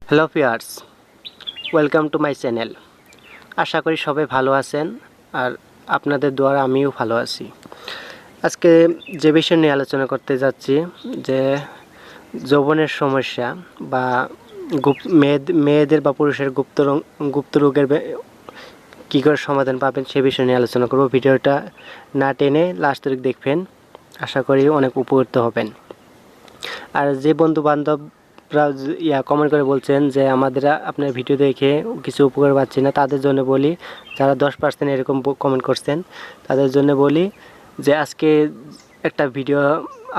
Hello viewers, welcome to my channel. আশা করি সবাই ভালো আছেন আর আপনাদের দোয়ায় আমিও ভালো আছি। আজকে যে বিষয় নিয়ে আলোচনা করতে যাচ্ছি যে যৌবনের সমস্যা বা মেয়েদের বা পুরুষের গুপ্ত রোগের কী করে সমাধান পাবেন সে বিষয় নিয়ে আলোচনা করব। ভিডিওটা না টেনে লাস্ট তক দেখবেন, আশা করি অনেক উপকৃত হবেন। আর যে বন্ধু বান্ধব কমেন্ট করে বলছেন যে আপনার ভিডিও দেখে কিছু উপকার পাচ্ছি না, তাদের জন্য বলি, যারা 10% এরকম কমেন্ট করছেন তাদের জন্য বলি যে আজকে একটা ভিডিও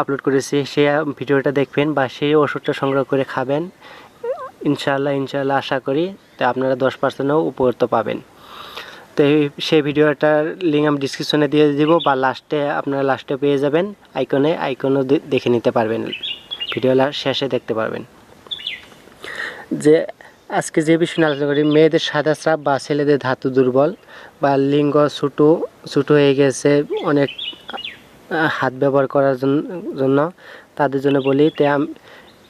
আপলোড করেছি, সেই ভিডিওটা দেখবেন বা সেই ওষুধটা সংগ্রহ করে খাবেন। ইনশাআল্লাহ আশা করি তো আপনারা 10%ও উপকৃত পাবেন। তো সেই ভিডিওটার লিঙ্ক আমি ডিসক্রিপশনে দিয়ে দিব বা আপনারা লাস্টে পেয়ে যাবেন, আইকনও দেখে নিতে পারবেন, ভিডিও শেষে দেখতে পারবেন। যে আজকে যে বিষয় আলোচনা করি, মেয়েদের সাদা স্রাব বা ছেলেদের ধাতু দুর্বল বা লিঙ্গ ছোটো হয়ে গেছে অনেক হাত ব্যবহার করার জন্য তাদের জন্য বলি। তো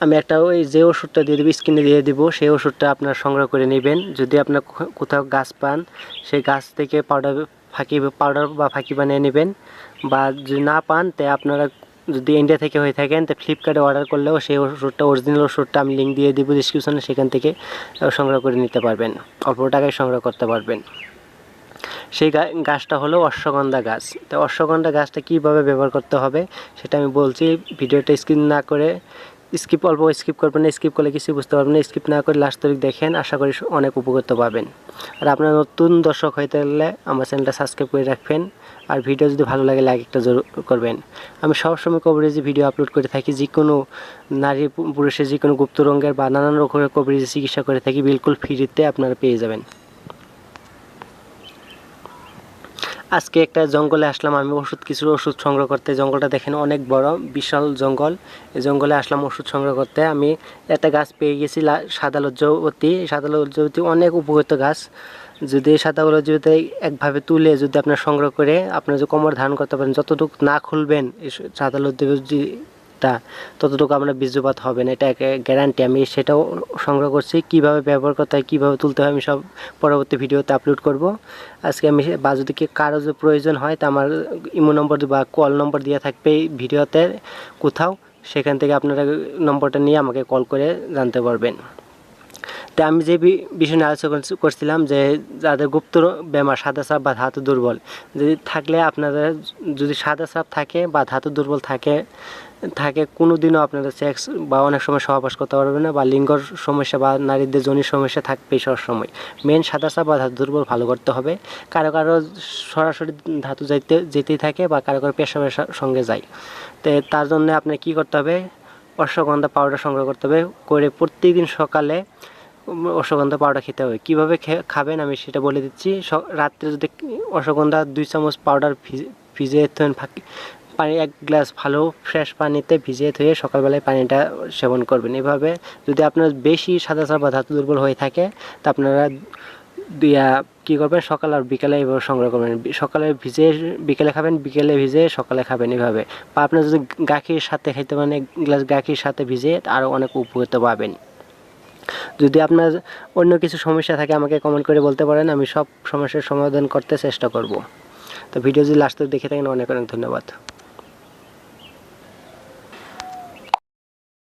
আমি একটা যে ওষুধটা দিয়ে দেবো, স্ক্রিনে দিয়ে দিব, সেই ওষুধটা আপনারা সংগ্রহ করে নেবেন। যদি আপনার কোথাও গাছ পান, সেই গাছ থেকে পাউডার বা ফাঁকি বানিয়ে নেবেন, বা যদি না পান তো আপনারা যদি ইন্ডিয়া থেকে হয়ে থাকেন তো ফ্লিপকার্টে অর্ডার করলেও সেই ওষুধটা, অরিজিনাল ওষুধটা আমি লিঙ্ক দিয়ে দিব ডিসক্রিপশনে, সেখান থেকে সংগ্রহ করে নিতে পারবেন, অল্প টাকায় সংগ্রহ করতে পারবেন। সেই গাছটা হলো অশ্বগন্ধা গাছ। তো অশ্বগন্ধা গাছটা কীভাবে ব্যবহার করতে হবে সেটা আমি বলছি। ভিডিওটা অল্প স্কিপ করবেন না, স্কিপ করলে কিছু বুঝতে পারবেন না। স্কিপ না করে লাস্ট তারিখ দেখেন, আশা করি অনেক উপকৃত পাবেন। আর আপনার নতুন দর্শক হয়ে থাকলে আমার চ্যানেলটা সাবস্ক্রাইব করে রাখবেন, আর ভিডিও যদি ভালো লাগে লাইক একটা জরুর করবেন। আমি সবসময় কভারেজে ভিডিও আপলোড করে থাকি, যে কোনো নারী পুরুষের যে কোনো গুপ্ত রোগের বা নানান রকমের কভারেজে চিকিৎসা করে থাকি, বিলকুল ফ্রিতে আপনারা পেয়ে যাবেন। আজকে একটা জঙ্গলে আসলাম আমি কিছু ওষুধ সংগ্রহ করতে। জঙ্গলটা দেখেন অনেক বড়, বিশাল জঙ্গল। এই জঙ্গলে আসলাম ওষুধ সংগ্রহ করতে। আমি একটা গাছ পেয়ে গেছি, সাদা লজ্জাবতী অনেক উপকৃত গাছ। যদি সাদা লজ্জাবতী একভাবে তুলে যদি আপনার সংগ্রহ করে আপনার যে কোমর ধারণ করতে পারেন, যতটুকু না খুলবেন এই সাদা লজ্জাবতীটা ততটুকু আপনার বীর্যপাত হবে না, এটা গ্যারান্টি। আমি সেটাও সংগ্রহ করছি। কিভাবে ব্যবহার করতে হয়, কীভাবে তুলতে হয়, আমি সব পরবর্তী ভিডিওতে আপলোড করব। আজকে আমি বা যদি কারো যদি প্রয়োজন হয় তা আমার ইমো নম্বর বা কল নম্বর দেওয়া থাকবে ভিডিওতে কোথাও, সেখান থেকে আপনারা নম্বরটা নিয়ে আমাকে কল করে জানতে পারবেন। তো আমি যে বিষয় নিয়ে আলোচনা করছিলাম যে যাদের গুপ্ত বেমার, সাদা স্রাব বা ধাতু দুর্বল যদি থাকলে, আপনাদের যদি সাদা স্রাব থাকে বা ধাতু দুর্বল থাকে কোনো দিনও আপনারা সেক্স বা অনেক সময় সহবাস করতে পারবেন না, বা লিঙ্গর সমস্যা বা নারীদের যৌনিক সমস্যা থাকবে সবসময়। মেন সাদা স্রাব বা ধাতু দুর্বল ভালো করতে হবে। কারো সরাসরি ধাতু যেতেই থাকে বা কারো পেশাবের সঙ্গে যায়। তো তার জন্য আপনার কী করতে হবে, অশ্বগন্ধা পাউডার সংগ্রহ করতে হবে করে প্রত্যেকদিন সকালে অশ্বগন্ধা পাউডার খেতে হবে। কীভাবে খাবেন আমি সেটা বলে দিচ্ছি। রাত্রে যদি অশ্বগন্ধা 2 চামচ পাউডার ভিজিয়ে পানি 1 গ্লাস ভালো ফ্রেশ পানিতে ভিজিয়ে ধুয়ে সকালবেলায় পানিটা সেবন করবেন। এভাবে যদি আপনার বেশি সাদা স্রাব বা ধাতু দুর্বল হয়ে থাকে তা আপনারা কী করবেন, সকাল আর বিকালে এভাবে সংগ্রহ করবেন। সকালে ভিজিয়ে বিকেলে খাবেন, বিকেলে ভিজিয়ে সকালে খাবেন এভাবে। বা আপনার যদি গাখির সাথে খেতে পারেন, 1 গ্লাস গাখির সাথে ভিজিয়ে আরও অনেক উপকৃত পাবেন। যদি আপনার অন্য কিছু সমস্যা থাকে আমাকে কমেন্ট করে বলতে পারেন, আমি সব সমস্যার সমাধান করতে চেষ্টা করব। তো ভিডিও যদি লাস্ট দেখে থাকেন অনেক অনেক ধন্যবাদ।